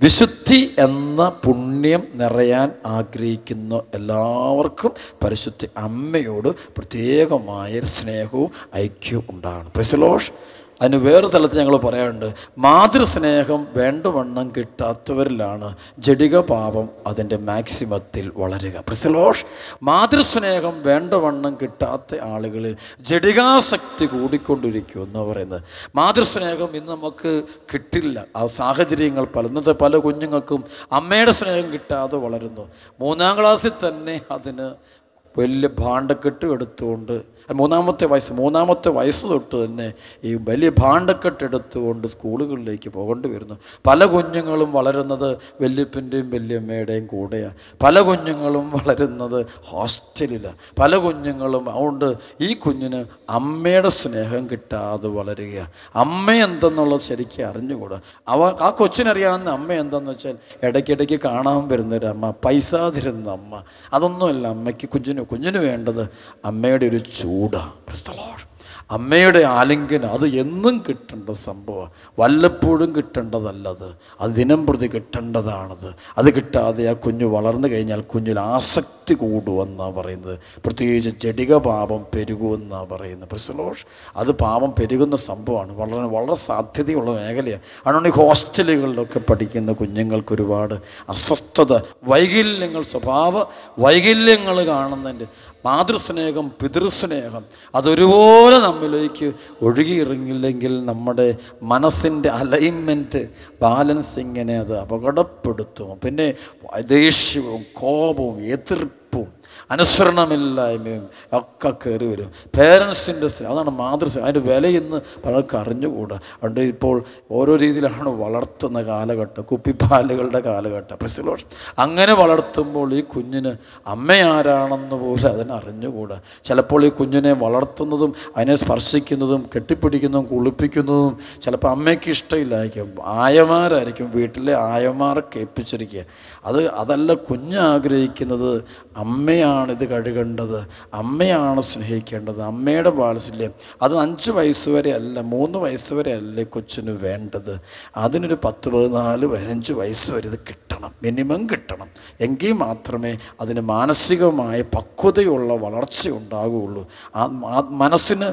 വിശുദ്ധി എന്ന പുണ്യം നിറയാൻ ആഗ്രഹിക്കുന്ന എല്ലാവർക്കും പരിശുദ്ധ അമ്മയോട് പ്രത്യേകമായ സ്നേഹവും ഐക്യവും ഉണ്ടാകണം. Price the Lord. അതിന് വേറെ തലത്തിൽ ഞങ്ങൾ പറയാറുണ്ട്, മാതൃസ്നേഹം വേണ്ടവണ്ണം കിട്ടാത്തവരിലാണ് ജഡിക പാപം അതിൻ്റെ മാക്സിമത്തിൽ വളരുക. Praise the Lord. മാതൃസ്നേഹം വേണ്ടവണ്ണം കിട്ടാത്ത ആളുകളിൽ ജഡികാസക്തി കൂടിക്കൊണ്ടിരിക്കും എന്ന് പറയുന്നത്. മാതൃസ്നേഹം ഇന്ന് നമുക്ക് കിട്ടില്ല. ആ സാഹചര്യങ്ങൾ ഇന്നത്തെ പല കുഞ്ഞുങ്ങൾക്കും അമ്മയുടെ സ്നേഹം കിട്ടാതെ വളരുന്നു. 3ാം ക്ലാസ്സിൽ തന്നെ അതിന് വലിയ ഭാണ്ഡക്കെട്ട് എടുത്തുകൊണ്ട്, 3ാമത്തെ വയസ്സ് തൊട്ട് തന്നെ ഈ വലിയ ഭാണ്ഡക്കെട്ട് എടുത്തുകൊണ്ട് സ്കൂളുകളിലേക്ക് പോകേണ്ടി വരുന്നു. പല കുഞ്ഞുങ്ങളും വളരുന്നത് വല്യപ്പൻ്റെയും വല്യമ്മയുടെയും കൂടെയാണ്. പല കുഞ്ഞുങ്ങളും വളരുന്നത് ഹോസ്റ്റലിലാണ്. പല കുഞ്ഞുങ്ങളും അതുകൊണ്ട് ഈ കുഞ്ഞിന് അമ്മയുടെ സ്നേഹം കിട്ടാതെ വളരുക. അമ്മ എന്തെന്നുള്ളത് ശരിക്കും അറിഞ്ഞുകൂടാ. ആ കൊച്ചിനറിയാവുന്ന അമ്മ എന്താണെന്ന് വെച്ചാൽ ഇടയ്ക്കിടയ്ക്ക് കാണാൻ വരുന്നൊരമ്മ, പൈസ തരുന്ന അമ്മ. അതൊന്നുമല്ല അമ്മയ്ക്ക് കുഞ്ഞിന് വേണ്ടത് അമ്മയുടെ ഒരു ചൂടാണ്. Price the Lord. അമ്മയുടെ ആലിംഗനം അത് എന്നും കിട്ടേണ്ട സംഭവമാണ്. വല്ലപ്പോഴും കിട്ടേണ്ടതല്ലത്. അത് ദിനം പ്രതി കിട്ടേണ്ടതാണത്. അത് കിട്ടാതെ ആ കുഞ്ഞ് വളർന്നു കഴിഞ്ഞാൽ കുഞ്ഞിൽ ആസക്തി കൂടുമെന്നാണ് പറയുന്നത്. പ്രത്യേകിച്ച് ജഡിക പാപം പെരുകുമെന്നാണ് പറയുന്നത്. Price the Lord. അത് പാപം പെരുകുന്ന സംഭവമാണ്. വളരെ സാധ്യതയുള്ള മേഖലയാണ്. അതുകൊണ്ട് ഈ ഹോസ്റ്റലുകളിലൊക്കെ പഠിക്കുന്ന കുഞ്ഞുങ്ങൾക്ക് ഒരുപാട് അസ്വസ്ഥത, വൈകല്യങ്ങൾ, സ്വഭാവ വൈകല്യങ്ങൾ കാണുന്നുണ്ട്. മാതൃസ്നേഹം, പിതൃസ്നേഹം അതൊരുപോലെ നമ്മിലേക്ക് ഒഴുകിയിറങ്ങില്ലെങ്കിൽ നമ്മുടെ മനസ്സിൻ്റെ അലൈൻമെൻറ്റ്, ബാലൻസിങ്ങിനെ അത് അപകടപ്പെടുത്തും. പിന്നെ ദേഷ്യവും കോപവും എതിർപ്പും അനുസരണമില്ലായ്മയും ഒക്കെ കയറി വരും. പേരൻസിൻ്റെ അതാണ് മാതൃസ്നേഹം. അതിൻ്റെ വിലയിന്ന് പലർക്ക് അറിഞ്ഞുകൂടാ. അതുകൊണ്ട് ഇപ്പോൾ ഓരോ രീതിയിലാണ് വളർത്തുന്ന കാലഘട്ടം, കുപ്പിപ്പാലുകളുടെ കാലഘട്ടം. Price the Lord. അങ്ങനെ വളർത്തുമ്പോൾ ഈ കുഞ്ഞിന് അമ്മയാരാണെന്ന് പോലും അതിനറിഞ്ഞുകൂടാ. ചിലപ്പോൾ ഈ കുഞ്ഞിനെ വളർത്തുന്നതും അതിനെ സ്പർശിക്കുന്നതും കെട്ടിപ്പിടിക്കുന്നതും കുളിപ്പിക്കുന്നതും ചിലപ്പോൾ അമ്മയ്ക്ക് ഇഷ്ടമില്ലായിരിക്കും. ആയമാരായിരിക്കും, വീട്ടിലെ ആയമാരൊക്കെ ഏൽപ്പിച്ചിരിക്കുക. അതല്ല കുഞ്ഞാഗ്രഹിക്കുന്നത്. അമ്മയാണിത് കഴുകേണ്ടത്, അമ്മയാണ് സ്നേഹിക്കേണ്ടത്, അമ്മയുടെ വാത്സല്യം. അത് 5 വയസ്സ് വരെ അല്ല, 3 വയസ്സ് വരെ അല്ലേ കൊച്ചിന് വേണ്ടത്. അതിനൊരു 10, 14, 15 വയസ്സ് വരെ ഇത് കിട്ടണം, മിനിമം കിട്ടണം. എങ്കിൽ മാത്രമേ അതിന് മാനസികമായ പക്വതയുള്ള വളർച്ച ഉണ്ടാകുകയുള്ളൂ. മനസ്സിന്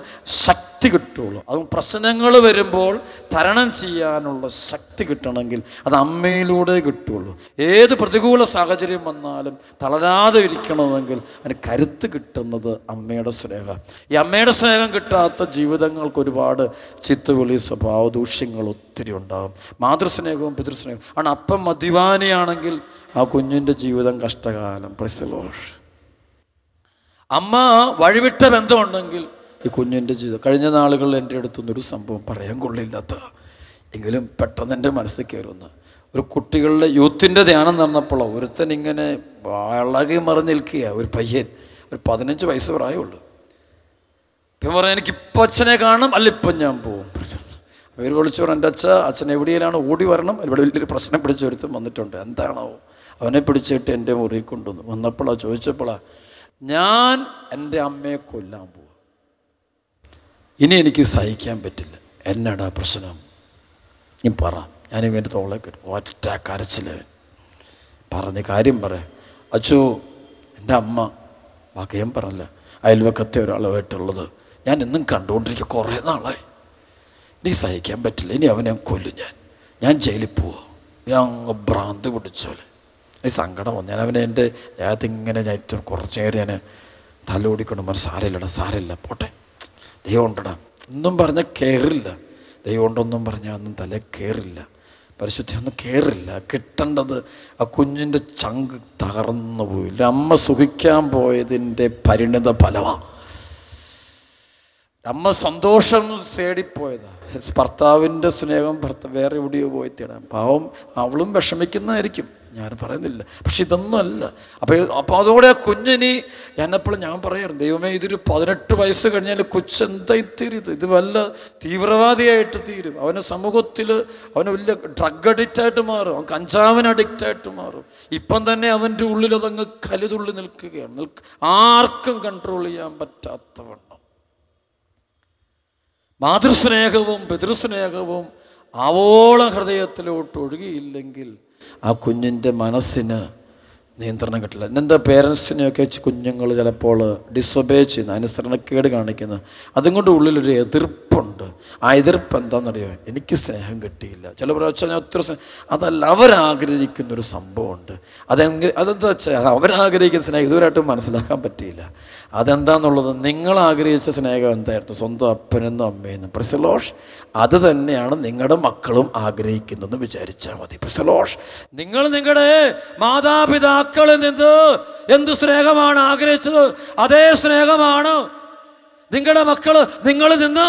ശക്തി കിട്ടുകയുള്ളൂ. അത് പ്രശ്നങ്ങൾ വരുമ്പോൾ തരണം ചെയ്യാനുള്ള ശക്തി കിട്ടണമെങ്കിൽ അത് അമ്മയിലൂടെ കിട്ടുകയുള്ളൂ. ഏത് പ്രതികൂല സാഹചര്യം വന്നാലും തളരാതെ ഇരിക്കണമെങ്കിൽ അതിന് കരുത്ത് കിട്ടുന്നത് അമ്മയുടെ സ്നേഹം. ഈ അമ്മയുടെ സ്നേഹം കിട്ടാത്ത ജീവിതങ്ങൾക്ക് ഒരുപാട് ചിത്തവിളി, സ്വഭാവ ദൂഷ്യങ്ങൾ ഒത്തിരി ഉണ്ടാകും. മാതൃസ്നേഹവും പിതൃസ്നേഹവും ആണ്. അപ്പം മദ്യപാനിയാണെങ്കിൽ ആ കുഞ്ഞിൻ്റെ ജീവിതം കഷ്ടകാലം. Price the Lord. അമ്മ വഴിവിട്ട ബന്ധമുണ്ടെങ്കിൽ ഈ കുഞ്ഞിൻ്റെ ജീവിതം. കഴിഞ്ഞ നാളുകളിൽ എൻ്റെ അടുത്തുനിന്നൊരു സംഭവം പറയാൻ കൊള്ളില്ലാത്ത എങ്കിലും പെട്ടെന്ന് എൻ്റെ മനസ്സിൽ കയറുന്ന ഒരു കുട്ടികളുടെ യൂത്തിൻ്റെ ധ്യാനം നടന്നപ്പോൾ ഒരുത്തൻ ഇങ്ങനെ വളകി മറിഞ്ഞ് നിൽക്കുക. ഒരു പയ്യൻ, ഒരു 15 വയസ്സ് പ്രായമുള്ളൂ. ഇപ്പം പറയാം, എനിക്കിപ്പോൾ അച്ഛനെ കാണും, അല്ല ഇപ്പം ഞാൻ പോവും. അവർ വിളിച്ചു പറഞ്ഞു, എൻ്റെ അച്ഛൻ എവിടെയാണ്, ഓടി വരണം. ഇവിടെ വലിയൊരു പ്രശ്നം പിടിച്ചൊരുത്തും വന്നിട്ടുണ്ട്. എന്താണോ അവനെ പിടിച്ചിട്ട് എൻ്റെ മുറിയിൽ കൊണ്ടുവന്നു. വന്നപ്പോഴാണ് ചോദിച്ചപ്പോഴാണ്, ഞാൻ എൻ്റെ അമ്മയെ കൊല്ലാൻ പോവുക, ഇനി എനിക്ക് സഹിക്കാൻ പറ്റില്ല. എന്നാടാ പ്രശ്നം, നീ പറ. ഞാനിവൻ്റെ തോളെ കയറി ഒറ്റ കരച്ചിൽ പറഞ്ഞ് കാര്യം പറയാം. അച്ചു, എൻ്റെ അമ്മ, ബാക്കി ഞാൻ പറഞ്ഞില്ല, അയൽവക്കത്തെ ഒരാളുമായിട്ടുള്ളത് ഞാൻ ഇന്നും കണ്ടുകൊണ്ടിരിക്കുക കുറേ നാളായി. എനിക്ക് സഹിക്കാൻ പറ്റില്ല, ഇനി അവനെ കൊല്ലും. ഞാൻ ജയിലിൽ പോവാ. ഞാൻ അങ്ങ് ഭ്രാന്ത് പിടിച്ചോലെ. എനിക്ക് സങ്കടം വന്നു. ഞാൻ അവനെ എൻ്റെ ദേഹത്ത് ഇങ്ങനെ ഞാൻ കുറച്ച് നേരം ഞാൻ തലോടിക്കൊണ്ട് പറഞ്ഞു, സാരമില്ലടാ, സാരമില്ല, പോട്ടെ, ദൈവം ഉണ്ടടാ ഒന്നും പറഞ്ഞാൽ കയറില്ല. ദൈവം ഉണ്ടൊന്നും പറഞ്ഞാൽ ഒന്നും തല കയറില്ല, പരിശുദ്ധി ഒന്നും കയറില്ല. കിട്ടേണ്ടത് ആ കുഞ്ഞിൻ്റെ ചങ്ക് തകർന്നു പോയില്ല. അമ്മ സുഖിക്കാൻ പോയതിൻ്റെ പരിണിത ഫലമാണ്. അമ്മ സന്തോഷം തേടിപ്പോയതാണ്. ഭർത്താവിൻ്റെ സ്നേഹം വേറെ എവിടെയോ പോയി തേടാം. പാവം അവളും വിഷമിക്കുന്നതായിരിക്കും, ഞാൻ പറയുന്നില്ല. പക്ഷെ ഇതൊന്നും അല്ല. അപ്പോൾ അതോടെ ആ കുഞ്ഞിനി ഞാനെപ്പോഴും ഞാൻ പറയാറുണ്ട്, ദൈവമേ, ഇതൊരു 18 വയസ്സ് കഴിഞ്ഞാൽ കൊച്ചെന്തായി തീരും, ഇത് വല്ല തീവ്രവാദിയായിട്ട് തീരും. അവന് സമൂഹത്തിൽ അവന് വലിയ ഡ്രഗ് അഡിക്റ്റായിട്ട് മാറും, അവൻ കഞ്ചാവിന് അഡിക്റ്റായിട്ട് മാറും. ഇപ്പം തന്നെ അവൻ്റെ ഉള്ളിൽ അതങ്ങ് കലുതുള്ളി നിൽക്കുകയാണ്, ആർക്കും കൺട്രോൾ ചെയ്യാൻ പറ്റാത്തവണ്ണം. മാതൃസ്നേഹവും പിതൃസ്നേഹവും ആവോളം ഹൃദയത്തിലോട്ട് ഒഴുകിയില്ലെങ്കിൽ ആ കുഞ്ഞിൻ്റെ മനസ്സിന് നിയന്ത്രണം കിട്ടില്ല. ഇന്നെന്താ പേരൻസിനെയൊക്കെ വെച്ച് കുഞ്ഞുങ്ങൾ ചിലപ്പോൾ ഡിസൊബേ ചെയ്യുന്നു, അനുസരണക്കേട് കാണിക്കുന്നത്. അതുകൊണ്ട് ഉള്ളിലൊരു എതിർപ്പുണ്ട്. ആ എതിർപ്പ് എന്താണെന്നറിയോ? എനിക്ക് സ്നേഹം കിട്ടിയില്ല. ചില പ്രാവശ്യം ഞാൻ ഒത്തിരി അതല്ല, അവരാഗ്രഹിക്കുന്നൊരു സംഭവമുണ്ട്. അതെന്താ വെച്ചാൽ അവരാഗ്രഹിക്കുന്ന സ്നേഹം ഇതുവരെയായിട്ടും മനസ്സിലാക്കാൻ പറ്റിയില്ല. അതെന്താണെന്നുള്ളത് നിങ്ങൾ ആഗ്രഹിച്ച സ്നേഹം എന്തായിരുന്നു? സ്വന്തം അപ്പനെന്നും അമ്മയെന്നും. പ്രൈസ്. അത് തന്നെയാണ് നിങ്ങളുടെ മക്കളും ആഗ്രഹിക്കുന്നതെന്ന് വിചാരിച്ചാൽ മതി. പ്രൈസ്. നിങ്ങൾ നിങ്ങളുടെ മാതാപിതാക്കളിൽ നിന്ന് എന്ത് സ്നേഹമാണ് ആഗ്രഹിച്ചത്, അതേ സ്നേഹമാണ് നിങ്ങളുടെ മക്കള് നിങ്ങളിൽ നിന്ന്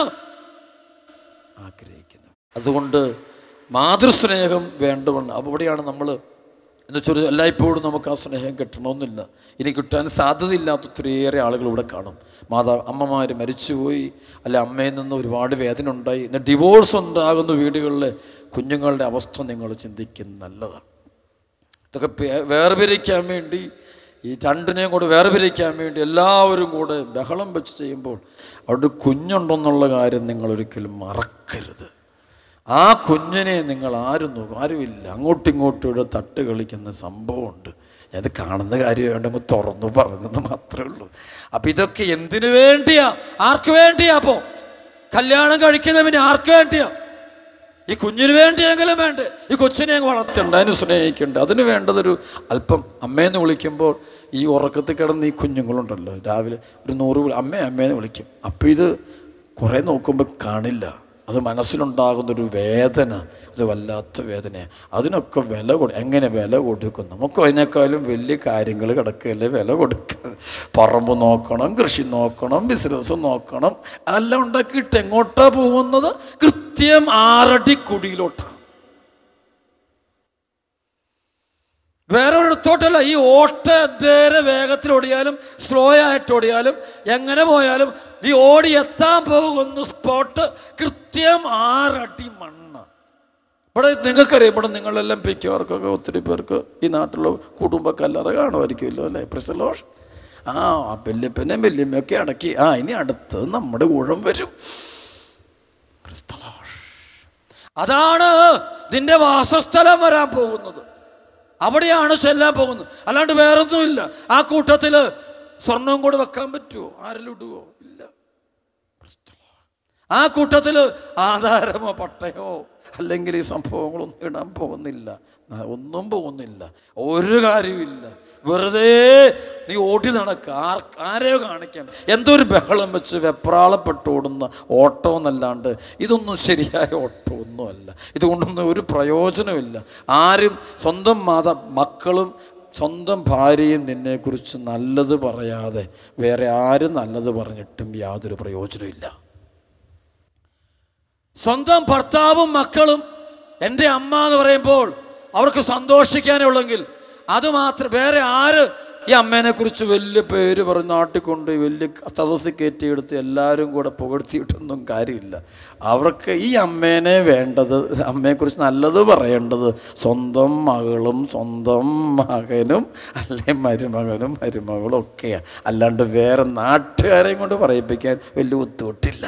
ആഗ്രഹിക്കുന്നത്. അതുകൊണ്ട് മാതൃസ്നേഹം വേണ്ടവണ്ണം. അപ്പോൾ ഇവിടെയാണ് നമ്മൾ എന്നുവെച്ചാൽ എല്ലായ്പ്പോഴും നമുക്ക് ആ സ്നേഹം കിട്ടണമെന്നില്ല. ഇനി കിട്ടാൻ സാധ്യതയില്ലാത്ത ഒത്തിരിയേറെ ആളുകൾ ഇവിടെ കാണും. അമ്മമാർ മരിച്ചുപോയി, അല്ല അമ്മയിൽ നിന്ന് ഒരുപാട് വേദന ഉണ്ടായി, ഇന്ന് ഡിവോഴ്സ് ഉണ്ടാകുന്ന വീടുകളിലെ കുഞ്ഞുങ്ങളുടെ അവസ്ഥ നിങ്ങൾ ചിന്തിക്കുന്നത് നല്ലതാണ്. ഇതൊക്കെ വേർപിരിക്കാൻ വേണ്ടി, ഈ രണ്ടിനെയും കൂടെ വേർപിരിക്കാൻ വേണ്ടി എല്ലാവരും കൂടെ ബഹളം വെച്ച് ചെയ്യുമ്പോൾ അവിടെ കുഞ്ഞുണ്ടെന്നുള്ള കാര്യം നിങ്ങളൊരിക്കലും മറക്കരുത്. ആ കുഞ്ഞിനെ നിങ്ങൾ ആരും നോക്കും, ആരുമില്ല. അങ്ങോട്ടും ഇങ്ങോട്ടും ഇവിടെ തട്ട് കളിക്കുന്ന സംഭവമുണ്ട്. അത് കാണുന്ന കാര്യം വേണ്ടെങ്കിൽ തുറന്നു പറഞ്ഞത് മാത്രമേ ഉള്ളൂ. അപ്പം ഇതൊക്കെ എന്തിനു വേണ്ടിയാ? ആർക്ക് വേണ്ടിയാ? അപ്പോൾ കല്യാണം കഴിക്കുന്നവന് ആർക്ക് വേണ്ടിയാ? ഈ കുഞ്ഞിന് വേണ്ടിയെങ്കിലും വേണ്ടേ? ഈ കൊച്ചിനെ വളർത്തണ്ട, അതിന് സ്നേഹിക്കണ്ട. അതിന് വേണ്ടതൊരു അല്പം അമ്മയെന്ന് വിളിക്കുമ്പോൾ ഈ ഉറക്കത്തിൽ കിടന്ന് ഈ കുഞ്ഞുങ്ങളുണ്ടല്ലോ, രാവിലെ ഒരു 100 അമ്മേന്ന് വിളിക്കും. അപ്പോൾ ഇത് കുറേ നോക്കുമ്പോൾ കാണില്ല. അത് മനസ്സിലുണ്ടാകുന്നൊരു വേദന, അത് വല്ലാത്ത വേദനയാണ്. അതിനൊക്കെ എങ്ങനെ വില കൊടുക്കും? നമുക്ക് അതിനേക്കാളും വലിയ കാര്യങ്ങൾ കിടക്കുകയല്ലേ വില കൊടുക്കുക. പറമ്പ് നോക്കണം, കൃഷി നോക്കണം, ബിസിനസ് നോക്കണം, എല്ലാം ഉണ്ടാക്കിയിട്ട് എങ്ങോട്ടാണ് പോകുന്നത്? കൃത്യം 6 അടി കുഴിയിലോട്ടാണ്. വേറെ ഒരിടത്തോട്ടല്ല. ഈ ഓട്ട എന്തേരെ വേഗത്തിൽ ഓടിയാലും സ്ലോ ആയിട്ട് ഓടിയാലും എങ്ങനെ പോയാലും ഈ ഓടി എത്താൻ പോകുന്ന സ്പോട്ട് കൃത്യം 6 അടി മണ്ണ്. ഇവിടെ നിങ്ങൾക്കറിയാം, ഇവിടെ നിങ്ങളെല്ലാം പിക്കവർക്കൊക്കെ ഒത്തിരി പേർക്ക് ഈ നാട്ടിലുള്ള കുടുംബക്കല്ലറ കാണുമായിരിക്കുമല്ലോ അല്ലേ? പ്രസലോഷ് വല്യപ്പനെയും വല്യമ്മയൊക്കെ അടക്കി ഇനി അടുത്ത് നമ്മുടെ ഊഴം വരും. അതാണ് നിന്റെ വാസസ്ഥലം വരാൻ പോകുന്നത്. അവിടെയാണ് ചെല്ലാൻ പോകുന്നത്, അല്ലാണ്ട് വേറൊന്നുമില്ല. ആ കൂട്ടത്തിൽ സ്വർണവും കൂടെ വെക്കാൻ പറ്റുമോ? ആരെങ്കിലും ഇടുവോ? ഇല്ല. ആ കൂട്ടത്തിൽ ആധാരമോ പട്ടയോ അല്ലെങ്കിൽ ഈ സംഭവങ്ങളൊന്നും ഇടാൻ പോകുന്നില്ല, ഒന്നും പോകുന്നില്ല, ഒരു കാര്യമില്ല. വെറുതെ നീ ഓടി നടക്കുക, ആരെയോ കാണിക്കാൻ. എന്തൊരു ബഹളം വെച്ച് വെപ്രാളപ്പെട്ട് ഓടുന്ന ഓട്ടം എന്നല്ലാണ്ട് ഇതൊന്നും ശരിയായ ഓട്ടമൊന്നുമല്ല. ഇതുകൊണ്ടൊന്നും ഒരു പ്രയോജനമില്ല. ആരും സ്വന്തം മക്കളും സ്വന്തം ഭാര്യയും നിന്നെക്കുറിച്ച് നല്ലത് പറയാതെ വേറെ ആരും നല്ലത് പറഞ്ഞിട്ടും യാതൊരു പ്രയോജനമില്ല. സ്വന്തം ഭർത്താവും മക്കളും എൻ്റെ അമ്മ എന്ന് പറയുമ്പോൾ അവർക്ക് സന്തോഷിക്കാനേ ഉള്ളെങ്കിൽ അതുമാത്രം വേറെ ആര് ഈ അമ്മേനെ കുറിച്ച് വലിയ പേര് പറഞ്ഞ് നാട്ടിക്കൊണ്ട് വലിയ സദസ്സ് കയറ്റിയെടുത്ത് എല്ലാവരും കൂടെ പുകഴ്ത്തിയിട്ടൊന്നും കാര്യമില്ല. അവർക്ക് ഈ അമ്മേനെ വേണ്ടത്, അമ്മയെക്കുറിച്ച് നല്ലത് പറയേണ്ടത് സ്വന്തം മകളും സ്വന്തം മകനും അല്ലെ മരുമകനും മരുമകളും ഒക്കെയാണ്. അല്ലാണ്ട് വേറെ നാട്ടുകാരെയും കൊണ്ട് പറയിപ്പിക്കാൻ വലിയ ബുദ്ധിമുട്ടില്ല.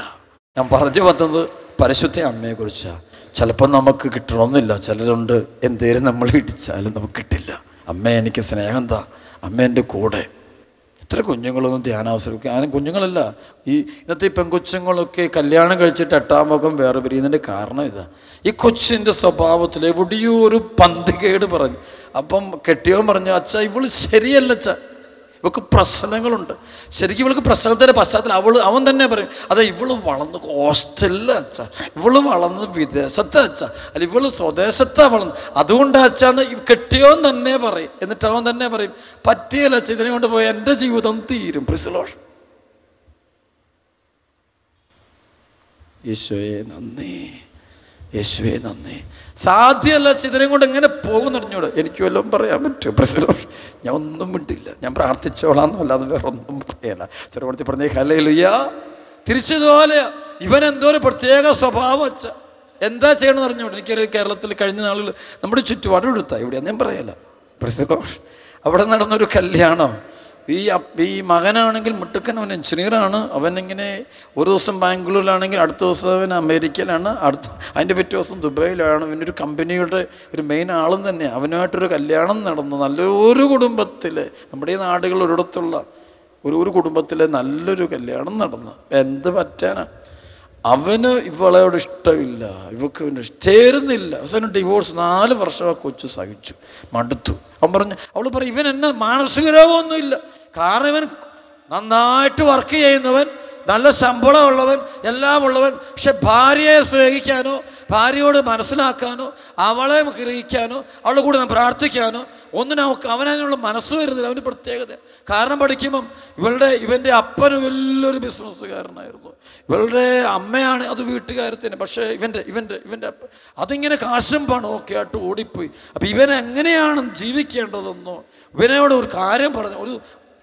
ഞാൻ പറഞ്ഞു വന്നത് പരിശുദ്ധ അമ്മയെക്കുറിച്ചാണ്. ചിലപ്പോൾ നമുക്ക് കിട്ടണമെന്നില്ല. ചിലരുണ്ട് എന്തേലും നമ്മൾ ഇടിച്ചാലും നമുക്ക് കിട്ടില്ല. അമ്മ എനിക്ക് സ്നേഹം എന്താ, അമ്മ എൻ്റെ കൂടെ. ഇത്ര കുഞ്ഞുങ്ങളൊന്നും ധ്യാനാവസരം കുഞ്ഞുങ്ങളല്ല, ഈ ഇന്നത്തെ ഈ പെൺകൊച്ചുങ്ങളൊക്കെ കല്യാണം കഴിച്ചിട്ട് 8ാം മുഖം വേറെ പിരിയുന്നതിൻ്റെ കാരണം ഇതാ. ഈ കൊച്ചിൻ്റെ സ്വഭാവത്തിൽ എവിടെയോ ഒരു പന്തികേട് പറഞ്ഞു. അപ്പം കെട്ടിയവൻ പറഞ്ഞു, അച്ഛാ ഇവള് ശരിയല്ല അച്ഛാ, ഇവൾക്ക് പ്രശ്നങ്ങളുണ്ട്. ശരിക്കും ഇവൾക്ക് പ്രശ്നത്തിൻ്റെ പശ്ചാത്തലം അവൻ തന്നെ പറയും, അതെ ഇവള് വളർന്ന് ഹോസ്റ്റലിൽ അച്ഛാ, ഇവള് വളർന്ന് വിദേശത്ത് അച്ഛാ, അല്ല ഇവള് സ്വദേശത്താണ് വളർന്ന്, അതുകൊണ്ടാ അച്ഛാന്ന് കെട്ടിയോൻ തന്നെ പറയും. എന്നിട്ട് അവൻ തന്നെ പറയും, പറ്റിയല്ല അച്ഛ, ഇതിനെ കൊണ്ട് പോയി എൻ്റെ ജീവിതം തീരും. പ്രിസലോഷ്. യേശുവേ നന്ദി, യേശുവേ നന്ദി. സാധ്യമല്ല ചിതരം കൊണ്ട് എങ്ങനെ പോകുന്നറിഞ്ഞൂടെ? എനിക്ക് വല്ലതും പറയാൻ പറ്റുമോ? പ്രസിഡന്റ് ഞാൻ ഒന്നും വിട്ടില്ല, ഞാൻ പ്രാർത്ഥിച്ചോളാം, അല്ലാതെ വേറെ ഒന്നും പറയല. ചെറുപടുത്തി പറഞ്ഞേ ഹല്ലേലൂയ. തിരിച്ചതുപോലെ ഇവൻ എന്തോ ഒരു പ്രത്യേക സ്വഭാവം വെച്ച എന്താ ചെയ്യണമെന്ന് അറിഞ്ഞോട്ടെ. എനിക്കറിയാം കേരളത്തിൽ കഴിഞ്ഞ നാളുകൾ നമ്മുടെ ചുറ്റുപാട് എടുത്താൽ ഇവിടെയാണ് ഞാൻ പറയല. പ്രസിഡന്റ് അവിടെ നടന്നൊരു കല്യാണം, ഈ മകനാണെങ്കിൽ മിടുക്കൻ, അവൻ എഞ്ചിനീയറാണ്. അവനിങ്ങനെ ഒരു ദിവസം ബാംഗ്ലൂരിലാണെങ്കിൽ അടുത്ത ദിവസം അവൻ അമേരിക്കയിലാണ്, അതിൻ്റെ പിറ്റേ ദിവസം ദുബായിലാണ്. അവനൊരു കമ്പനിയുടെ ഒരു മെയിൻ ആളും തന്നെയാണ്. അവനുമായിട്ടൊരു കല്യാണം നടന്നു. നല്ലൊരു കുടുംബത്തിൽ, നമ്മുടെ ഈ നാടുകളിൽ ഒരിടത്തുള്ള ഒരു കുടുംബത്തിൽ നല്ലൊരു കല്യാണം നടന്നു. എന്ത് പറ്റാനാ? അവന് ഇവളോട് ഇഷ്ടമില്ല, ഇവക്ക് ചേരുന്നില്ല. അവസാനം ഡിവോഴ്സ്. 4 വർഷം ആ കൊച്ചു സഹിച്ചു, മടുത്തു. അവൻ പറഞ്ഞു, അവൾ പറയും, ഇവൻ എന്നെ മാനസിക രോഗമൊന്നുമില്ല, കാരണം ഇവൻ നന്നായിട്ട് വർക്ക് ചെയ്യുന്നവൻ, നല്ല ശമ്പളമുള്ളവൻ, എല്ലാം ഉള്ളവൻ. പക്ഷെ ഭാര്യയെ സ്നേഹിക്കാനോ ഭാര്യയോട് മനസ്സിലാക്കാനോ അവളെ ഗ്രഹിക്കാനോ അവളുടെ കൂടെ പ്രാർത്ഥിക്കാനോ ഒന്നിനും അവനതിനുള്ള മനസ്സ് വരുന്നില്ല. അവന് പ്രത്യേകത. കാരണം പഠിക്കുമ്പം ഇവൻ്റെ അപ്പന് വലിയൊരു ബിസിനസ്സുകാരനായിരുന്നു, ഇവളുടെ അമ്മയാണ് അത് വീട്ടുകാരത്തിന്. പക്ഷേ ഇവൻ്റെ അപ്പ അതിങ്ങനെ കാശും പണവും ഒക്കെ ആയിട്ട് ഓടിപ്പോയി. അപ്പം ഇവനെങ്ങനെയാണ് ജീവിക്കേണ്ടതെന്നോ ഇവനോട് ഒരു കാര്യം പറഞ്ഞു, ഒരു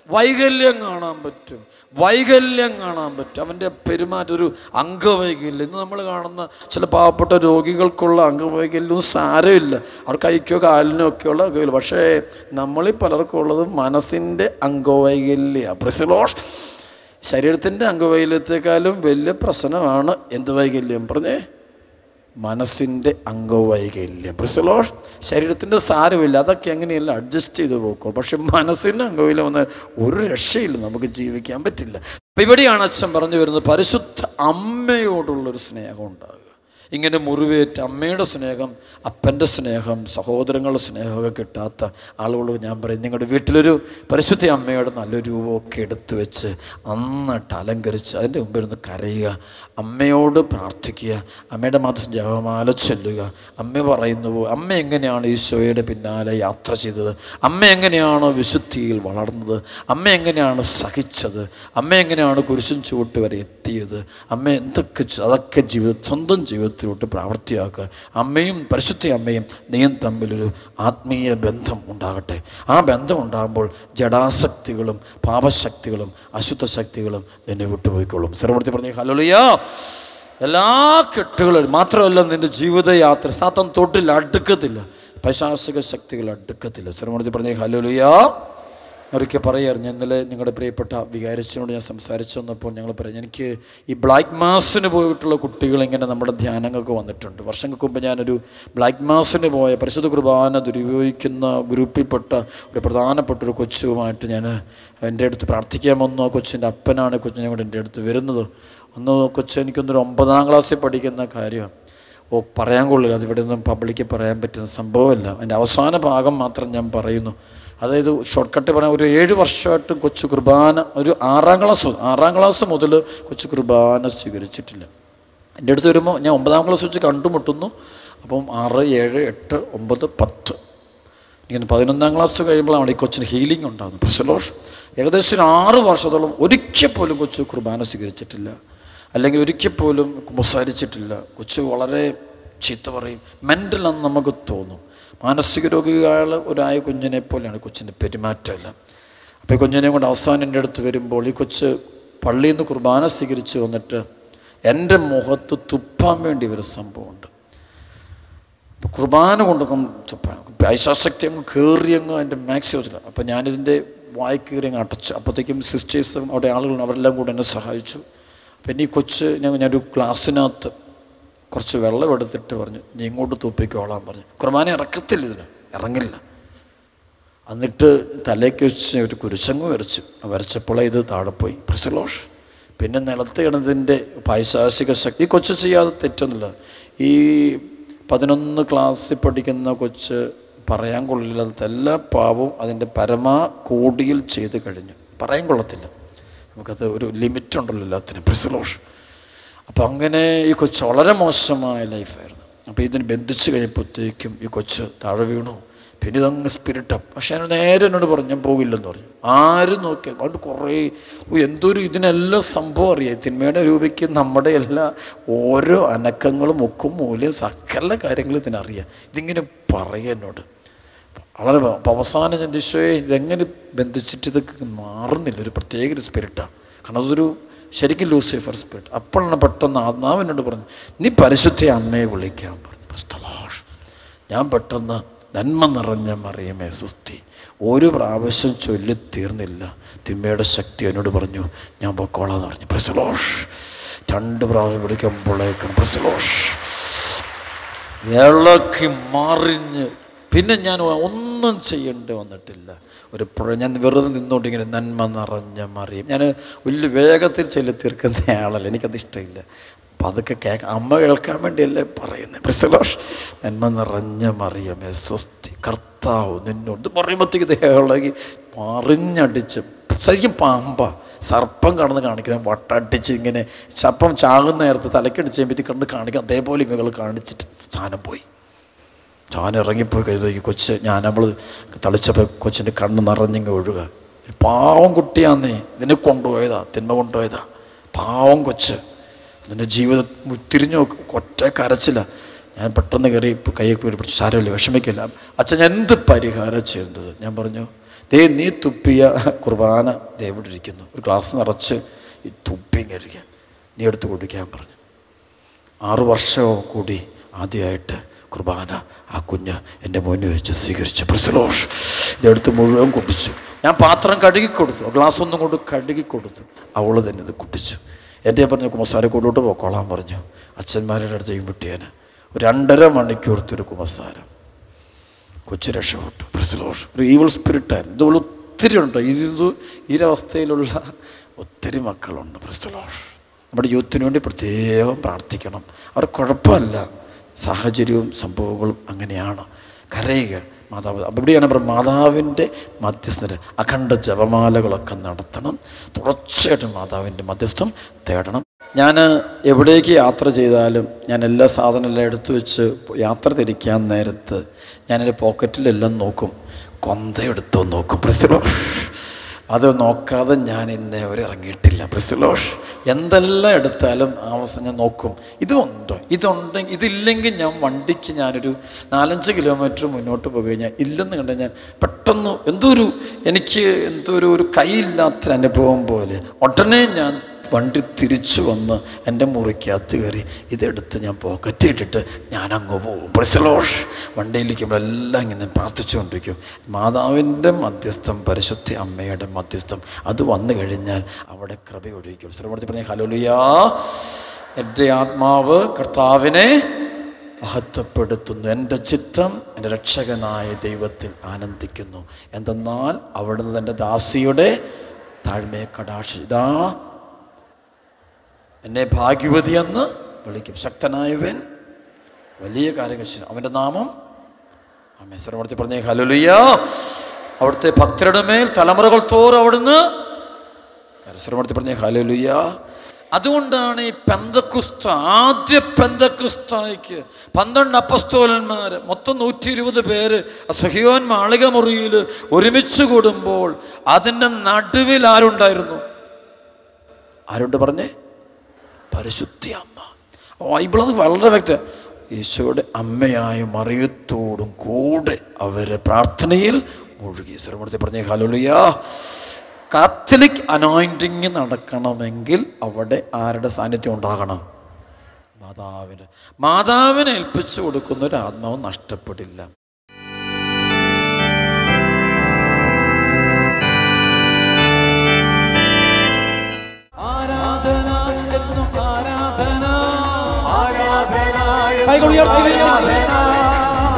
വൈകല്യം കാണാൻ പറ്റും. അവൻ്റെ പെരുമാറ്റം ഒരു അംഗവൈകല്യം. ഇന്ന് നമ്മൾ കാണുന്ന ചില പാവപ്പെട്ട രോഗികൾക്കുള്ള അംഗവൈകല്യവും സാരമില്ല, അവർ കൈക്കോ കാലിനോ ഒക്കെയുള്ള അംഗവൈകല്യം. പക്ഷേ നമ്മളിൽ പലർക്കും ഉള്ളത് മനസ്സിൻ്റെ അംഗവൈകല്യമാണ്. പ്രസിലോഷ് ശരീരത്തിൻ്റെ അംഗവൈകല്യത്തെക്കാളും വലിയ പ്രശ്നമാണ് എന്ത് വൈകല്യം പറഞ്ഞേ? മനസ്സിൻ്റെ അംഗവൈകല്യം. പ്രസിലോഷ് ശരീരത്തിൻ്റെ സാരമില്ല, അതൊക്കെ എങ്ങനെയല്ല അഡ്ജസ്റ്റ് ചെയ്ത് പോക്കും. പക്ഷെ മനസ്സിൻ്റെ അംഗവൈകല്യം വന്നാൽ ഒരു രക്ഷയില്ല, നമുക്ക് ജീവിക്കാൻ പറ്റില്ല. അപ്പം ഇവിടെയാണ് അച്ഛൻ പറഞ്ഞു വരുന്നത്, പരിശുദ്ധ അമ്മയോടുള്ളൊരു സ്നേഹം ഉണ്ടാകുക. ഇങ്ങനെ മുറിവേറ്റ് അമ്മയുടെ സ്നേഹം, അപ്പൻ്റെ സ്നേഹം, സഹോദരങ്ങളുടെ സ്നേഹമൊക്കെ കിട്ടാത്ത ആളുകളോട് ഞാൻ പറയും, നിങ്ങളുടെ വീട്ടിലൊരു പരിശുദ്ധ അമ്മയുടെ നല്ലൊരു രൂപമൊക്കെ എടുത്തു വെച്ച് നന്നായിട്ട് അലങ്കരിച്ച് അതിൻ്റെ മുമ്പിൽ നിന്ന് കരയുക, അമ്മയോട് പ്രാർത്ഥിക്കുക, അമ്മയുടെ മാതൃ ജപമാല ചൊല്ലുക. അമ്മ പറയുന്നു, അമ്മ എങ്ങനെയാണ് ഈശോയുടെ പിന്നാലെ യാത്ര ചെയ്തത്, അമ്മ എങ്ങനെയാണോ വിശുദ്ധിയിൽ വളർന്നത്, അമ്മ എങ്ങനെയാണ് സഹിച്ചത്, അമ്മ എങ്ങനെയാണ് കുരിശും ചുവട്ട് വരെ എത്തിയത്, അമ്മ എന്തൊക്കെ അതൊക്കെ സ്വന്തം ജീവിതത്തിലോട്ട് പ്രാവർത്തിയാക്കുക. അമ്മയും പരിശുദ്ധ അമ്മയും നീയും തമ്മിലൊരു ആത്മീയ ബന്ധം ഉണ്ടാകട്ടെ. ആ ബന്ധം ഉണ്ടാകുമ്പോൾ ജഡാശക്തികളും പാപശക്തികളും അശുദ്ധ ശക്തികളും നിന്നെ വിട്ടുപോയിക്കൊള്ളും. സർവ്വത്തിൽ പറഞ്ഞ ഹല്ലേലൂയ. എല്ലാ കെട്ടുകളും മാത്രമല്ല, നിൻ്റെ ജീവിതയാത്ര സാത്താൻ തൊട്ടില്ല, അടുക്കത്തില്ല, പൈശാചിക ശക്തികൾ അടുക്കത്തില്ല. സർവ്വത്തിൽ പറഞ്ഞ ഹല്ലേലൂയ. ഒരിക്കൽ പറയായിരുന്നു, ഇന്നലെ നിങ്ങളുടെ പ്രിയപ്പെട്ട വികാരിച്ചനോട് ഞാൻ സംസാരിച്ചു വന്നപ്പോൾ ഞങ്ങൾ പറഞ്ഞു, എനിക്ക് ഈ ബ്ലാക്ക് മാസിന് പോയിട്ടുള്ള കുട്ടികൾ ഇങ്ങനെ നമ്മുടെ ധ്യാനങ്ങൾക്ക് വന്നിട്ടുണ്ട്. വർഷങ്ങൾക്ക് മുമ്പ് ഞാനൊരു ബ്ലാക്ക് മാസിന് പോയ പരിശുദ്ധ കുർബാന ദുരുപയോഗിക്കുന്ന ഗ്രൂപ്പിൽപ്പെട്ട ഒരു പ്രധാനപ്പെട്ട ഒരു കൊച്ചുമായിട്ട് ഞാൻ എൻ്റെ അടുത്ത് പ്രാർത്ഥിക്കാൻ വന്നു. ആ കൊച്ചിൻ്റെ അപ്പനാണ് കൊച്ചിനെ കൊണ്ട് എൻ്റെ അടുത്ത് വരുന്നത്. അന്ന് കൊച്ച് എനിക്കൊന്നൊരു 9ാം ക്ലാസ്സിൽ പഠിക്കുന്ന കാര്യമാണ്. പറയാൻ കൊള്ളില്ല, അതിവിടെ ഒന്നും പബ്ലിക്ക് പറയാൻ പറ്റുന്ന സംഭവമല്ല. അതിൻ്റെ അവസാന ഭാഗം മാത്രം ഞാൻ പറയുന്നു. അതായത് ഷോർട്ട് കട്ട് പറഞ്ഞാൽ ഒരു 7 വർഷമായിട്ട് കൊച്ചു കുർബാന, ഒരു 6ാം ക്ലാസ് മുതൽ കൊച്ചു കുർബാന സ്വീകരിച്ചിട്ടില്ല. എൻ്റെ അടുത്ത് വരുമ്പോൾ ഞാൻ 9ാം ക്ലാസ് വെച്ച് കണ്ടുമുട്ടുന്നു. അപ്പം 6, 7, 8, 9, 10 ഇങ്ങനെ 11ാം ക്ലാസ് കഴിയുമ്പോഴാണ് ഈ കൊച്ചിന് ഹീലിംഗ് ഉണ്ടാകുന്നത്. പ്രസലോഷ് ഏകദേശം 6 വർഷത്തോളം ഒരിക്കൽ പോലും കൊച്ചു കുർബാന സ്വീകരിച്ചിട്ടില്ല, അല്ലെങ്കിൽ ഒരിക്കൽ പോലും കുമ്പസാരിച്ചിട്ടില്ല. കൊച്ചു വളരെ ചീത്ത പറയും, മെൻ്റലാണെന്ന് നമുക്ക് തോന്നും. മാനസിക രോഗിയായ ഒരായ കുഞ്ഞിനെ പോലെയാണ് കൊച്ചിൻ്റെ പെരുമാറ്റമെല്ലാം. അപ്പോൾ ഈ കുഞ്ഞിനെ കൊണ്ട് അവസാനം എൻ്റെ അടുത്ത് വരുമ്പോൾ ഈ കൊച്ച് പള്ളിയിൽ നിന്ന് കുർബാന സ്വീകരിച്ച് വന്നിട്ട് എൻ്റെ മുഖത്ത് തുപ്പാൻ വേണ്ടി ഒരു സംഭവമുണ്ട്. അപ്പോൾ കുർബാന കൊണ്ടൊക്കെ തുപ്പാൻ പൈശാശക്തി അങ്ങ് കയറിയങ്ങ് എൻ്റെ മാക്സിമത്തില്ല. അപ്പോൾ ഞാനിതിൻ്റെ വായി കയറി അങ്ങ് അടച്ചു. അപ്പോഴത്തേക്കും സിസ്റ്റേഴ്സും അവിടെ ആളുകളും അവരെല്ലാം കൂടെ എന്നെ സഹായിച്ചു. പിന്നെ ഈ കൊച്ച് ഞാനൊരു ഗ്ലാസ്സിനകത്ത് കുറച്ച് വെള്ളം എടുത്തിട്ട് പറഞ്ഞു, നീ ഇങ്ങോട്ട് തുപ്പിക്കോളാൻ പറഞ്ഞു. കുർബാന ഇറക്കത്തില്ല, ഇറങ്ങില്ല. എന്നിട്ട് തലയ്ക്ക് വെച്ച് ഒരു കുരിശങ്ങ് വരച്ചപ്പോൾ ഇത് താഴെ പോയി. പ്രസലോഷ് പിന്നെ നിലത്ത് കിടന്നതിൻ്റെ പൈശാചിക ശക്തി. ഈ കൊച്ച് ചെയ്യാതെ തെറ്റൊന്നുമില്ല. ഈ 11 ക്ലാസ്സിൽ പഠിക്കുന്ന കൊച്ച് പറയാൻ കൊള്ളില്ലാത്ത എല്ലാ പാവവും അതിൻ്റെ പരമാകോടിയിൽ ചെയ്ത് കഴിഞ്ഞു. പറയാൻ കൊള്ളത്തില്ല, നമുക്കത് ഒരു ലിമിറ്റുണ്ടല്ലോ എല്ലാത്തിനും. പ്രസലോഷ് അപ്പം അങ്ങനെ ഈ കൊച്ച് വളരെ മോശമായ ലൈഫായിരുന്നു. അപ്പോൾ ഇതിന് ബന്ധിച്ച് കഴിയുമ്പോഴത്തേക്കും ഈ കൊച്ച് താഴെ വീണു. പിന്നെ ഇതങ്ങ് സ്പിരിറ്റപ്പ്. പക്ഷേ ഞാൻ നേരെ എന്നോട് പറഞ്ഞു, ഞാൻ പോകില്ലെന്ന് പറഞ്ഞു. ആരും നോക്കിയാൽ അതുകൊണ്ട് കുറേ എന്തൊരു ഇതിനെല്ലാം സംഭവം അറിയാം. തിന്മയുടെ രൂപയ്ക്ക് നമ്മുടെ എല്ലാ ഓരോ അനക്കങ്ങളും മുക്കും മൂലയും സകല കാര്യങ്ങളും ഇതിനറിയാം. ഇതിങ്ങനെ പറയുക എന്നോട് വളരെ. അപ്പോൾ അവസാനം ഞാൻ ഈശോയെ ഇതെങ്ങനെ ബന്ധിച്ചിട്ട് ഇതൊക്കെ മാറുന്നില്ല, ഒരു പ്രത്യേക ഒരു സ്പിരിറ്റാണ്. കാരണം അതൊരു ശരിക്കും ലൂസിഫർ സ്പിരിറ്റ്. അപ്പോഴാണ് പെട്ടെന്ന് ആത്മാവിനോട് പറഞ്ഞു, നീ പരിശുദ്ധ അമ്മയെ വിളിക്കാൻ പറഞ്ഞു. ഞാൻ പെട്ടെന്ന് നന്മ നിറഞ്ഞ മറിയമേ സുസ്തി, ഒരു പ്രാവശ്യം ചൊല്ലി തീർന്നില്ല. തിന്മയുടെ ശക്തി എന്നോട് പറഞ്ഞു, ഞാൻ പൊക്കോളാന്ന് പറഞ്ഞു. Price the Lord. 2 പ്രാവശ്യം വിളിക്കുമ്പോഴേക്കും പ്രൈസ് ദി ലോർഡ് ഇളക്കി മറിഞ്ഞ് പിന്നെ ഞാൻ ഒന്നും ചെയ്യേണ്ടി വന്നിട്ടില്ല. ഞാൻ വെറുതെ നിന്നുകൊണ്ട് ഇങ്ങനെ നന്മ നിറഞ്ഞ മറിയും. ഞാൻ വലിയ വേഗത്തിൽ ചൊല്ലി തീർക്കുന്ന ആളല്ല, എനിക്കത് ഇഷ്ടമില്ല. അപ്പം അതൊക്കെ അമ്മ കേൾക്കാൻ വേണ്ടിയല്ലേ പറയുന്നത്. Price the Lord. നന്മ നിറഞ്ഞ മറിയമേ സ്വസ്തി, കർത്താവ് നിന്നോട് പറയുമ്പോഴത്തേക്ക് ഇത് ഇളകി മറിഞ്ഞടിച്ച് ശരിക്കും പാമ്പ സർപ്പം കടന്ന് കാണിക്കുന്നത്, വട്ടടിച്ച് ഇങ്ങനെ ചപ്പം ചാകുന്ന നേരത്ത് തലക്കടിച്ച് കഴിയുമ്പോൾ കിടന്ന് കാണിക്കാം. അതേപോലെ ഇവകൾ കാണിച്ചിട്ട് സാധനം പോയി. സാധനം ഇറങ്ങിപ്പോയി കഴിഞ്ഞ കൊച്ച് നമ്മൾ തളിച്ചപ്പോൾ കൊച്ചിൻ്റെ കണ്ണ് നിറഞ്ഞിങ്ങ് ഒഴുക. പാവം കുട്ടിയാന്നേ, ഇതിനെ കൊണ്ടുപോയതാ, തിന്മ കൊണ്ടുപോയതാ. പാവം കൊച്ച്, അതിൻ്റെ ജീവിതം തിരിഞ്ഞു നോക്കും, ഒറ്റ കരച്ചില്ല. ഞാൻ പെട്ടെന്ന് കയറി കൈ പിടിച്ച്, സാരമില്ല വിഷമിക്കില്ല അച്ഛൻ, ഞാൻ എന്ത് പരിഹാരം ചെയ്യുന്നത്? ഞാൻ പറഞ്ഞു, നീ തുപ്പിയ കുർബാന ഇവിടെ ഇരിക്കുന്നു, ഒരു ഗ്ലാസ് നിറച്ച് ഈ തുപ്പിങ്ങരിക്കുക, നീ എടുത്ത് കുടിക്കാൻ പറഞ്ഞു. 6 വർഷവും കൂടി ആദ്യമായിട്ട് കുർബാന ആ കുഞ്ഞ് എൻ്റെ മുന്നിൽ വെച്ച് സ്വീകരിച്ചു. Price the Lord. ഇതെടുത്ത് മുഴുവൻ കുടിച്ചു. ഞാൻ പാത്രം കഴുകിക്കൊടുത്തു, ഗ്ലാസ് ഒന്നും കൊണ്ട് കഴുകിക്കൊടുത്തു. അവൾ തന്നെ ഇത് കുടിച്ചു. എൻ്റെ പറഞ്ഞു, കുമ്പസാരക്കൂടോട്ട് പോക്കോളാൻ പറഞ്ഞു. അച്ഛന്മാരുടെ അടുത്തേക്കും വിട്ടിയാന് 2.5 മണിക്കൂർത്തൊരു കുമ്പസാരം. കൊച്ചു രക്ഷപ്പെട്ടു. Price the Lord. ഒരു ഈവിൾ സ്പിരിറ്റായിരുന്നു. ഇതുപോലെ ഒത്തിരി ഉണ്ട്. ഈ അവസ്ഥയിലുള്ള ഒത്തിരി മക്കളുണ്ട്. Price the Lord. നമ്മുടെ യൂത്തിന് വേണ്ടി പ്രത്യേകം പ്രാർത്ഥിക്കണം. അവർ കുഴപ്പമല്ല, സാഹചര്യവും സംഭവങ്ങളും അങ്ങനെയാണ്. കരയുക. മാതാവ് അവിടെയാണ് മാതാവിൻ്റെ മധ്യസ്ഥന് അഖണ്ഡ ജപമാലകളൊക്കെ നടത്തണം. തുടർച്ചയായിട്ടും മാതാവിൻ്റെ മധ്യസ്ഥം തേടണം. ഞാൻ എവിടേക്ക് യാത്ര ചെയ്താലും ഞാൻ എല്ലാ സാധനമെല്ലാം എടുത്തു വെച്ച് യാത്ര തിരിക്കാൻ നേരത്ത് ഞാനെൻ്റെ പോക്കറ്റിലെല്ലാം നോക്കും, കൊന്തയെടുത്തോ നോക്കും. Price the Lord. അത് നോക്കാതെ ഞാൻ ഇന്നേ വരെ ഇറങ്ങിയിട്ടില്ല. Price the Lord. എന്തെല്ലാം എടുത്താലും ആ അവസ്ഥ ഞാൻ നോക്കും, ഇതുണ്ടെങ്കിൽ ഇതില്ലെങ്കിൽ ഞാൻ വണ്ടിക്ക് ഞാനൊരു 4-5 കിലോമീറ്റർ മുന്നോട്ട് പോയി കഴിഞ്ഞാൽ ഇല്ലെന്ന് കണ്ട് ഞാൻ പെട്ടെന്ന് എനിക്ക് ഒരു കൈയില്ലാത്തൊരു അനുഭവം പോലെ ഉടനെ ഞാൻ വണ്ടി തിരിച്ചു വന്ന് എൻ്റെ മുറിക്കകത്ത് കയറി ഇതെടുത്ത് ഞാൻ പോക്കറ്റ് ഇട്ടിട്ട് ഞാനങ്ങ് പോകും. Price the Lord. വണ്ടിയിലിരിക്കുമ്പോൾ എല്ലാം ഇങ്ങനെ പ്രാർത്ഥിച്ചുകൊണ്ടിരിക്കും. മാതാവിൻ്റെ മധ്യസ്ഥം, പരിശുദ്ധ അമ്മയുടെ മധ്യസ്ഥം, അത് വന്നു കഴിഞ്ഞാൽ അവിടെ കൃപ ഒഴിക്കും. ശ്രമത്തിൽ പറഞ്ഞ ഹല്ലേലൂയാ, എൻ്റെ ആത്മാവ് കർത്താവിനെ മഹത്വപ്പെടുത്തുന്നു, എൻ്റെ ചിത്തം എൻ്റെ രക്ഷകനായ ദൈവത്തിൽ ആനന്ദിക്കുന്നു. എന്തെന്നാൽ അവിടുന്ന് തൻ്റെ ദാസിയുടെ താഴ്മയെ കടാക്ഷിതാ എന്നെ ഭാഗ്യവതിയെന്ന് വിളിക്കും. ശക്തനായവൻ വലിയ കാര്യങ്ങൾ ചെയ്യും, അവൻ്റെ നാമം ആമേൻ. സർവ്വത്തിൽ പറഞ്ഞേ ഹല്ലേലൂയ. അവിടുത്തെ ഭക്തരുടെ മേൽ തലമുറകൾ തോറും അവിടുന്ന് സർവ്വത്തിൽ പറഞ്ഞേ ഹല്ലേലൂയ. അതുകൊണ്ടാണ് ഈ പെന്തക്കുസ്ത, ആദ്യ പെന്തക്കുസ്തായ്ക്ക് 12 അപ്പസ്തോലന്മാർ, മൊത്തം 120 പേര് സഹിയോൻ മാളിക മുറിയിൽ ഒരുമിച്ച് കൂടുമ്പോൾ അതിൻ്റെ നടുവിൽ ആരുണ്ടായിരുന്നു? ആരുണ്ട് പറഞ്ഞേ? പരിശുദ്ധ അമ്മ. ബൈബിളത് വളരെ വ്യക്തം. ഈശോയുടെ അമ്മയായ മറിയത്തോടും കൂടെ അവർ പ്രാർത്ഥനയിൽ മുഴുകി. സർവ്വത്തിൽ പറഞ്ഞേ ഹല്ലേലൂയ. കാത്തലിക് അനോയിൻറ്റിങ് നടക്കണമെങ്കിൽ അവിടെ ആരുടെ സാന്നിധ്യം ഉണ്ടാകണം? മാതാവിനെ ഏൽപ്പിച്ചു കൊടുക്കുന്ന ഒരു ആത്മാവ് നഷ്ടപ്പെടില്ല.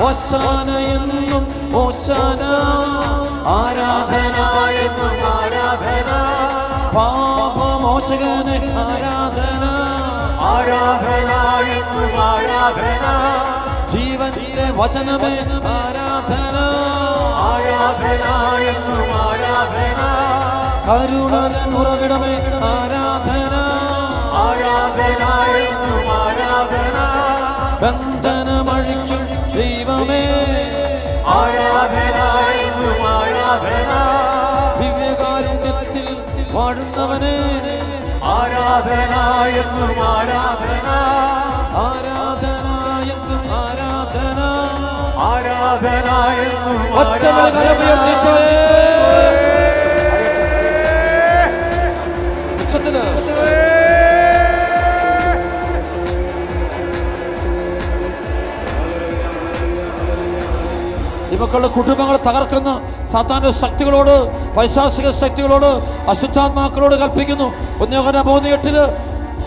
ഓശാന എന്നും ഓശാന, ആരാധന എന്നും ആരാധന, പാപമോചകന് ആരാധന, ആരാധന എന്നും ആരാധന, ജീവന്റെ വചനമേ ആരാധന, ആരാധന എന്നും ആരാധന, കരുണൻ ഉറവിടമേ ആരാധന, ആരാധന എന്നും ആരാധന, ബന്ധനമഴിക്കും ദൈവമേ ആരാധന എന്നും ആരാധന, ദിവ്യകാരുണ്യത്തിൽ വാഴുന്നവനെ ആരാധന എന്നും ആരാധന, ആരാധന എന്നും ആരാധന, ആരാധന എന്നും മക്കളുടെ കുടുംബങ്ങളെ തകർക്കുന്ന സാത്താന്റെ ശക്തികളോട്, പൈശാചിക ശക്തികളോട്, അശുദ്ധാത്മാക്കളോട് കൽപ്പിക്കുന്നു. 1 യോഹന്നാൻ 3:8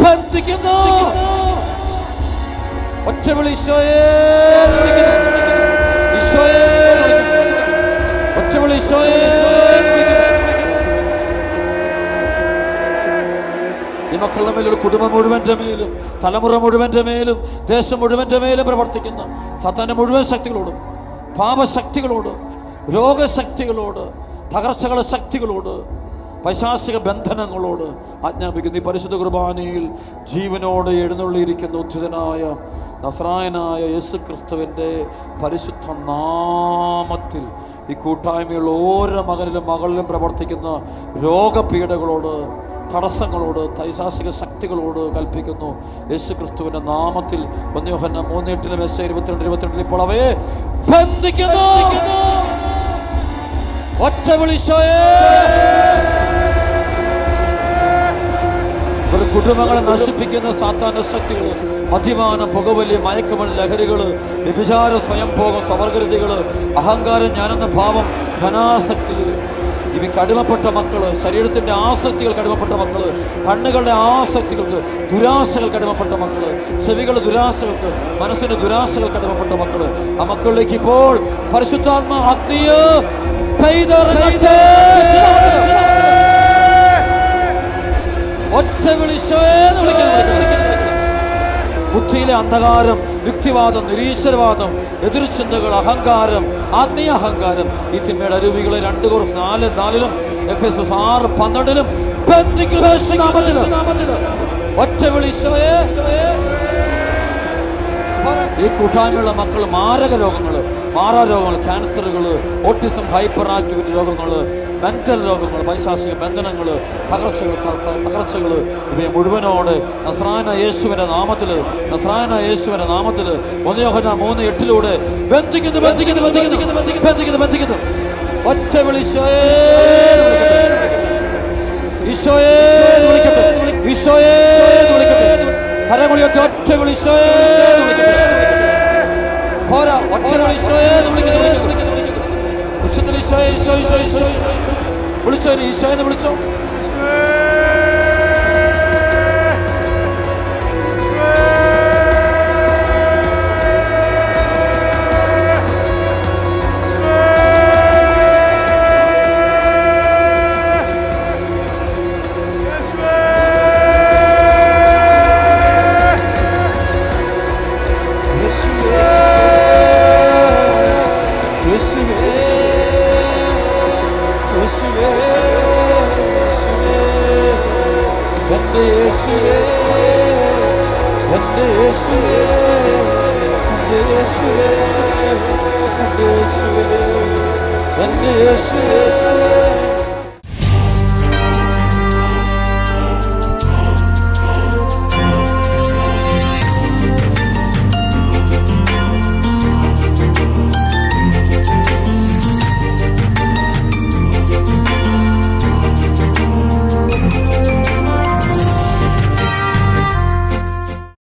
ബന്ധിക്കുന്നു. ഒറ്റ വിളി ഈശോയേ വിളിക്കുന്നു. ഈശോയേ ഒറ്റ വിളി ഈശോയേ വിളിക്കുന്നു. ഈ മക്കളുടെ മേലും, കുടുംബം മുഴുവൻ്റെ മേലും, തലമുറ മുഴുവൻ്റെ മേലും, ദേശം മുഴുവൻ്റെ മേലും പ്രവർത്തിക്കുന്ന സാത്താന്റെ മുഴുവൻ ശക്തികളോടും, പാപശക്തികളോട്, രോഗശക്തികളോട്, തകർച്ചകളുടെ ശക്തികളോട്, പൈശാചിക ബന്ധനങ്ങളോട് ആജ്ഞാപിക്കുന്നു. ഈ പരിശുദ്ധ കുർബാനയിൽ ജീവനോട് എഴുന്നള്ളിയിരിക്കുന്ന ഉദ്ധിതനായ നസ്രായനായ യേശു ക്രിസ്തുവിൻ്റെ പരിശുദ്ധ നാമത്തിൽ ഈ കൂട്ടായ്മയുള്ള ഓരോ മകനിലും മകളിലും പ്രവർത്തിക്കുന്ന രോഗപീഠകളോട്, തടസ്സങ്ങളോട്, പൈശാചിക ശക്തികളോട് കൽപ്പിക്കുന്നു. യേശു ക്രിസ്തുവിൻ്റെ നാമത്തിൽ 1 യോഹന്നാൻ 3:8 മെസ്സേജ് 22 ഇപ്പോൾ അവയെ ബന്ധിക്കുന്നു. ഒറ്റ വിളിച്ചോയേ. കുടുംബങ്ങളെ നശിപ്പിക്കുന്ന സാത്താന്റെ ശക്തികൾ, മദ്യപാനം, പുകവലി, മയക്കുമരുന്ന്, ലഹരികള്, വ്യഭിചാര, സ്വയംഭോഗം, സ്വവർഗരതികള്, അഹങ്കാരം, ഞാനെന്ന ഭാവം, ധനാസക്തി, ഇവയ്ക്ക് അടിമപ്പെട്ട മക്കള്, ശരീരത്തിന്റെ ആസക്തികൾക്ക് അടിമപ്പെട്ട മക്കള്, കണ്ണുകളുടെ ആസക്തികൾക്ക്, ദുരാശകൾക്ക് അടിമപ്പെട്ട മക്കള്, ചെവികളുടെ ദുരാശകൾക്ക്, മനസ്സിന്റെ ദുരാശകൾക്ക് അടിമപ്പെട്ട മക്കള്, ആ മക്കളിലേക്ക് ഇപ്പോൾ പരിശുദ്ധാത്മ അഗ്നിയെ പെയ്തിറങ്ങട്ടെ. ഒറ്റ വിളിച്ചോന്ന് വിളിക്കുന്നു. ബുദ്ധിയിലെ അന്ധകാരം, യുക്തിവാദം, നിരീശ്വരവാദം, എതിർചിന്തകൾ, അഹങ്കാരം, ആത്മീയ അഹങ്കാരം, ഈ തിന്മയുടെ അരുവികളെ 2 കൊരിന്ത്യർ 4:4 Efesos 6:12 ബന്ധിക്കുന്ന ഒറ്റ വിളിച്ചോയെ. ഈ കൂട്ടായ്മയുള്ള മക്കൾ മാരക രോഗങ്ങൾ, മാറാരോഗങ്ങൾ, ക്യാൻസറുകൾ, ഓട്ടിസം, ഹൈപ്പർ ആക്ടിവിറ്റി രോഗങ്ങൾ, മെന്റൽ രോഗങ്ങൾ, പൈശാചിക ബന്ധനങ്ങൾ, തകർച്ചകൾ ഇവയെ മുഴുവനോട് നസ്രായനായ യേശുവിന്റെ നാമത്തിൽ, നസ്രായനായ യേശുവിന്റെ നാമത്തിൽ 1 യോഹന്നാൻ 3:8 ബന്ധിക്കുന്നു. ഒറ്റ വിളിച്ചോയേ. ഈശോയേ വിളിക്കട്ടെ, ഈശോയേ വിളിക്കട്ടെ. കരമുളിയൊക്കെ ഒറ്റ വിളിച്ചോയേ വിളിക്കട്ടെ. പോരാ, ഒറ്റ വിളിച്ചോയേ വിളിക്കുന്നു. ഉച്ചത്തിൽ ഈശോയെ, ഈശോ ഈശോ ഈശോ വിളിച്ചോ, ഈശോയെന്ന് വിളിച്ചോ. യേശുവേ